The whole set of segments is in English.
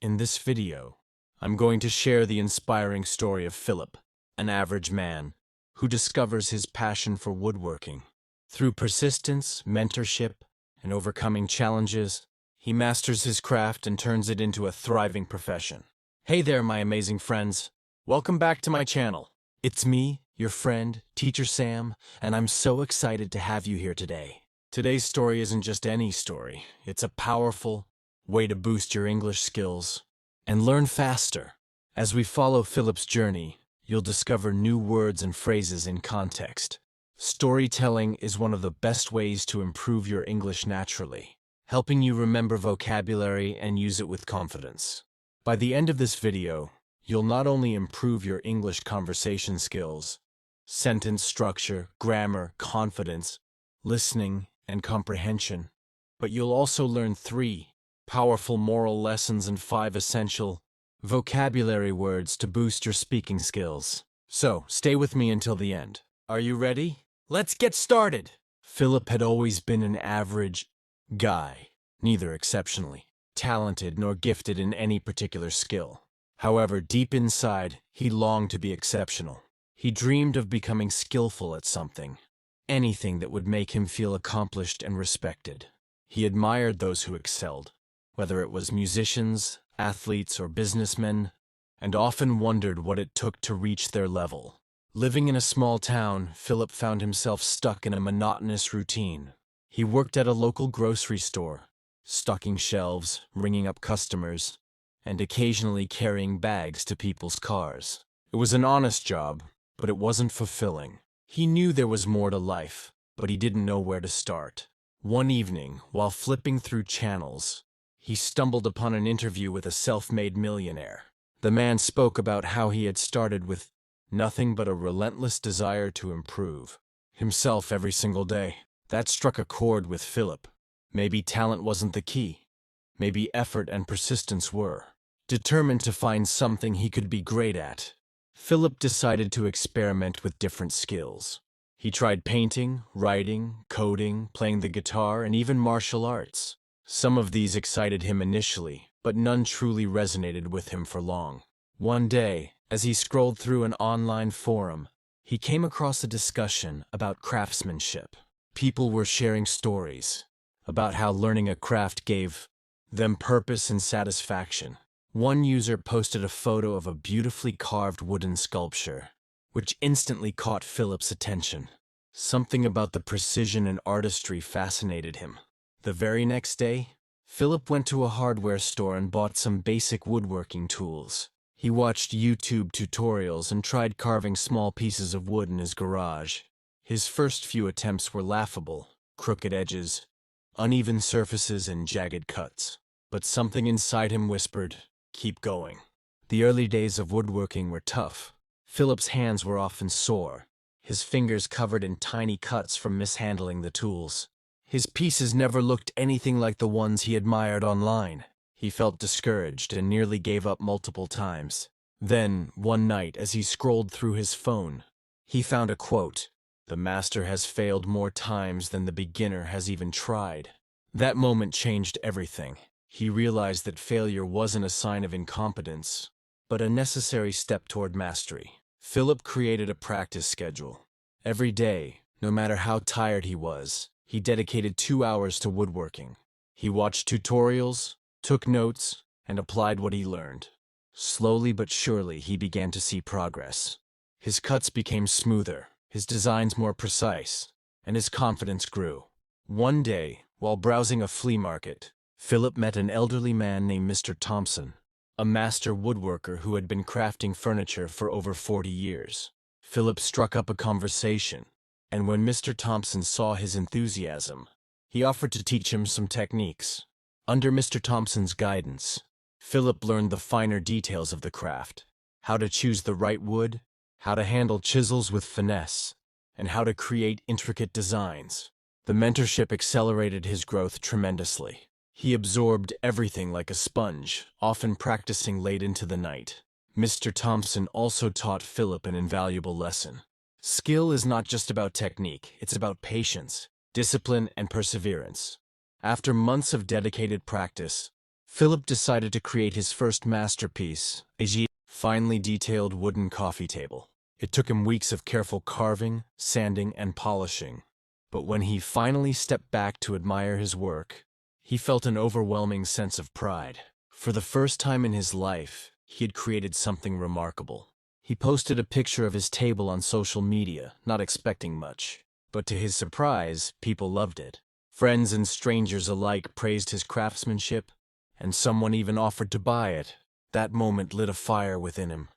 In this video, I'm going to share the inspiring story of Philip, an average man, who discovers his passion for woodworking. Through persistence, mentorship, and overcoming challenges, he masters his craft and turns it into a thriving profession. Hey there, my amazing friends. Welcome back to my channel. It's me, your friend, Teacher Sam, and I'm so excited to have you here today. Today's story isn't just any story. It's a powerful way to boost your English skills and learn faster. As we follow Philip's journey, you'll discover new words and phrases in context. Storytelling is one of the best ways to improve your English naturally, helping you remember vocabulary and use it with confidence. By the end of this video, you'll not only improve your English conversation skills, sentence structure, grammar, confidence, listening, and comprehension, but you'll also learn 3 powerful moral lessons and 5 essential vocabulary words to boost your speaking skills. So, stay with me until the end. Are you ready? Let's get started! Philip had always been an average guy, neither exceptionally talented nor gifted in any particular skill. However, deep inside, he longed to be exceptional. He dreamed of becoming skillful at something, anything that would make him feel accomplished and respected. He admired those who excelled, whether it was musicians, athletes, or businessmen, and often wondered what it took to reach their level. Living in a small town, Philip found himself stuck in a monotonous routine. He worked at a local grocery store, stocking shelves, ringing up customers, and occasionally carrying bags to people's cars. It was an honest job, but it wasn't fulfilling. He knew there was more to life, but he didn't know where to start. One evening, while flipping through channels, he stumbled upon an interview with a self-made millionaire. The man spoke about how he had started with nothing but a relentless desire to improve himself every single day. That struck a chord with Philip. Maybe talent wasn't the key. Maybe effort and persistence were. Determined to find something he could be great at, Philip decided to experiment with different skills. He tried painting, writing, coding, playing the guitar, and even martial arts. Some of these excited him initially, but none truly resonated with him for long. One day, as he scrolled through an online forum, he came across a discussion about craftsmanship. People were sharing stories about how learning a craft gave them purpose and satisfaction. One user posted a photo of a beautifully carved wooden sculpture, which instantly caught Philip's attention. Something about the precision and artistry fascinated him. The very next day, Philip went to a hardware store and bought some basic woodworking tools. He watched YouTube tutorials and tried carving small pieces of wood in his garage. His first few attempts were laughable: crooked edges, uneven surfaces, and jagged cuts. But something inside him whispered, "Keep going." The early days of woodworking were tough. Philip's hands were often sore, his fingers covered in tiny cuts from mishandling the tools. His pieces never looked anything like the ones he admired online. He felt discouraged and nearly gave up multiple times. Then, one night, as he scrolled through his phone, he found a quote: "The master has failed more times than the beginner has even tried." That moment changed everything. He realized that failure wasn't a sign of incompetence, but a necessary step toward mastery. Philip created a practice schedule. Every day, no matter how tired he was, he dedicated 2 hours to woodworking. He watched tutorials, took notes, and applied what he learned. Slowly but surely, he began to see progress. His cuts became smoother, his designs more precise, and his confidence grew. One day, while browsing a flea market, Philip met an elderly man named Mr. Thompson, a master woodworker who had been crafting furniture for over 40 years. Philip struck up a conversation, and when Mr. Thompson saw his enthusiasm, he offered to teach him some techniques. Under Mr. Thompson's guidance, Philip learned the finer details of the craft: how to choose the right wood, how to handle chisels with finesse, and how to create intricate designs. The mentorship accelerated his growth tremendously. He absorbed everything like a sponge, often practicing late into the night. Mr. Thompson also taught Philip an invaluable lesson. Skill is not just about technique, it's about patience, discipline, and perseverance. After months of dedicated practice, Philip decided to create his first masterpiece, a finely detailed wooden coffee table. It took him weeks of careful carving, sanding, and polishing. But when he finally stepped back to admire his work, he felt an overwhelming sense of pride. For the first time in his life, he had created something remarkable. He posted a picture of his table on social media, not expecting much. But to his surprise, people loved it. Friends and strangers alike praised his craftsmanship, and someone even offered to buy it. That moment lit a fire within him.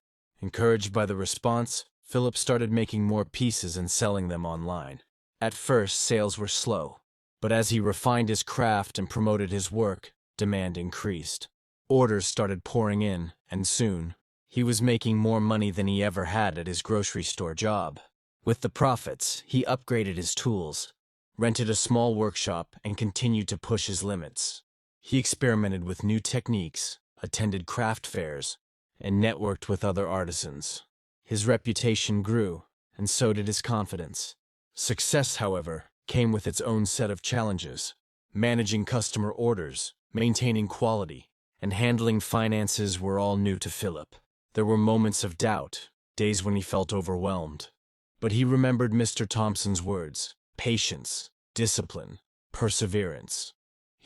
Encouraged by the response, Philip started making more pieces and selling them online. At first, sales were slow, but as he refined his craft and promoted his work, demand increased. Orders started pouring in, and soon, he was making more money than he ever had at his grocery store job. With the profits, he upgraded his tools, rented a small workshop, and continued to push his limits. He experimented with new techniques, attended craft fairs, and networked with other artisans. His reputation grew, and so did his confidence. Success, however, came with its own set of challenges. Managing customer orders, maintaining quality, and handling finances were all new to Philip. There were moments of doubt, days when he felt overwhelmed. But he remembered Mr. Thompson's words: patience, discipline, perseverance.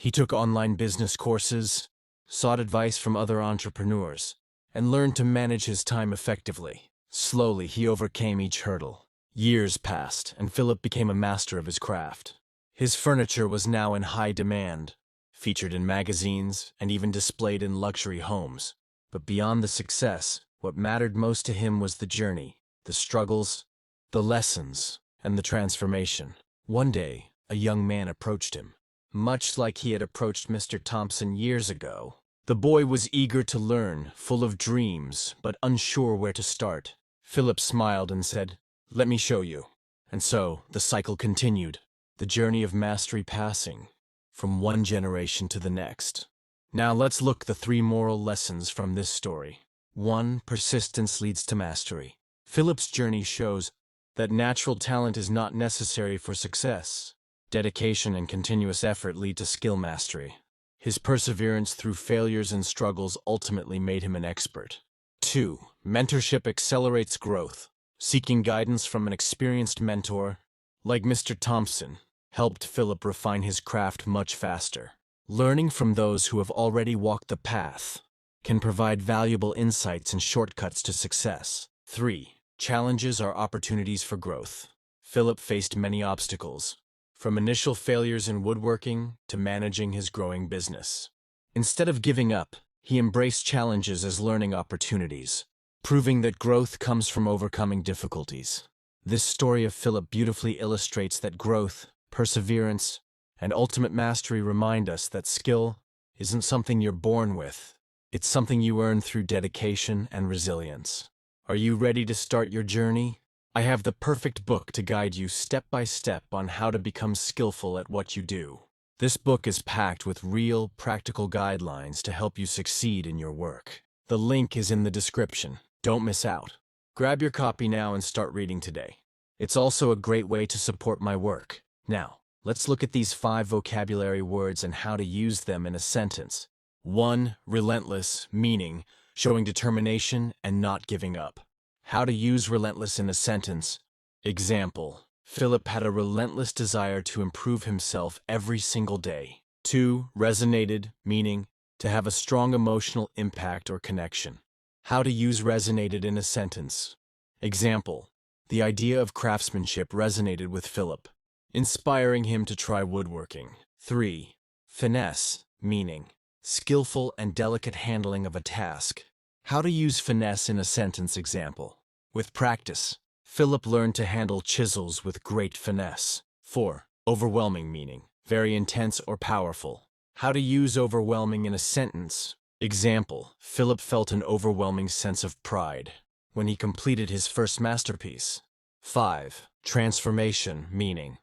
He took online business courses, sought advice from other entrepreneurs, and learned to manage his time effectively. Slowly, he overcame each hurdle. Years passed, and Philip became a master of his craft. His furniture was now in high demand, featured in magazines, and even displayed in luxury homes. But beyond the success, what mattered most to him was the journey, the struggles, the lessons, and the transformation. One day, a young man approached him. Much like he had approached Mr. Thompson years ago, the boy was eager to learn, full of dreams, but unsure where to start. Philip smiled and said, "Let me show you." And so, the cycle continued, the journey of mastery passing from one generation to the next. Now let's look at the 3 moral lessons from this story. 1. Persistence leads to mastery. Philip's journey shows that natural talent is not necessary for success. Dedication and continuous effort lead to skill mastery. His perseverance through failures and struggles ultimately made him an expert. 2. Mentorship accelerates growth. Seeking guidance from an experienced mentor, like Mr. Thompson, helped Philip refine his craft much faster. Learning from those who have already walked the path can provide valuable insights and shortcuts to success. 3. Challenges are opportunities for growth. Philip faced many obstacles, from initial failures in woodworking to managing his growing business. Instead of giving up, he embraced challenges as learning opportunities, proving that growth comes from overcoming difficulties. This story of Philip beautifully illustrates that growth, perseverance, and ultimate mastery remind us that skill isn't something you're born with. It's something you earn through dedication and resilience. Are you ready to start your journey? I have the perfect book to guide you step by step on how to become skillful at what you do. This book is packed with real, practical guidelines to help you succeed in your work. The link is in the description. Don't miss out. Grab your copy now and start reading today. It's also a great way to support my work. Now, let's look at these 5 vocabulary words and how to use them in a sentence. 1. Relentless, meaning showing determination and not giving up. How to use relentless in a sentence. Example: Philip had a relentless desire to improve himself every single day. 2. Resonated, meaning to have a strong emotional impact or connection. How to use resonated in a sentence. Example: the idea of craftsmanship resonated with Philip, inspiring him to try woodworking. 3. Finesse, meaning skillful and delicate handling of a task. How to use finesse in a sentence. Example: with practice, Philip learned to handle chisels with great finesse. 4. Overwhelming, meaning very intense or powerful. How to use overwhelming in a sentence. Example: Philip felt an overwhelming sense of pride when he completed his first masterpiece. 5. Transformation, meaning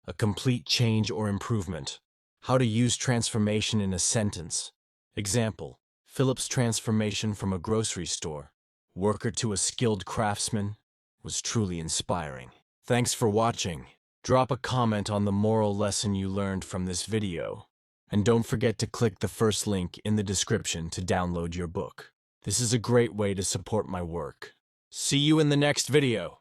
a complete change or improvement. How to use transformation in a sentence. Example: Philip's transformation from a grocery store worker to a skilled craftsman was truly inspiring. Thanks for watching. Drop a comment on the moral lesson you learned from this video. And don't forget to click the first link in the description to download your book. This is a great way to support my work. See you in the next video.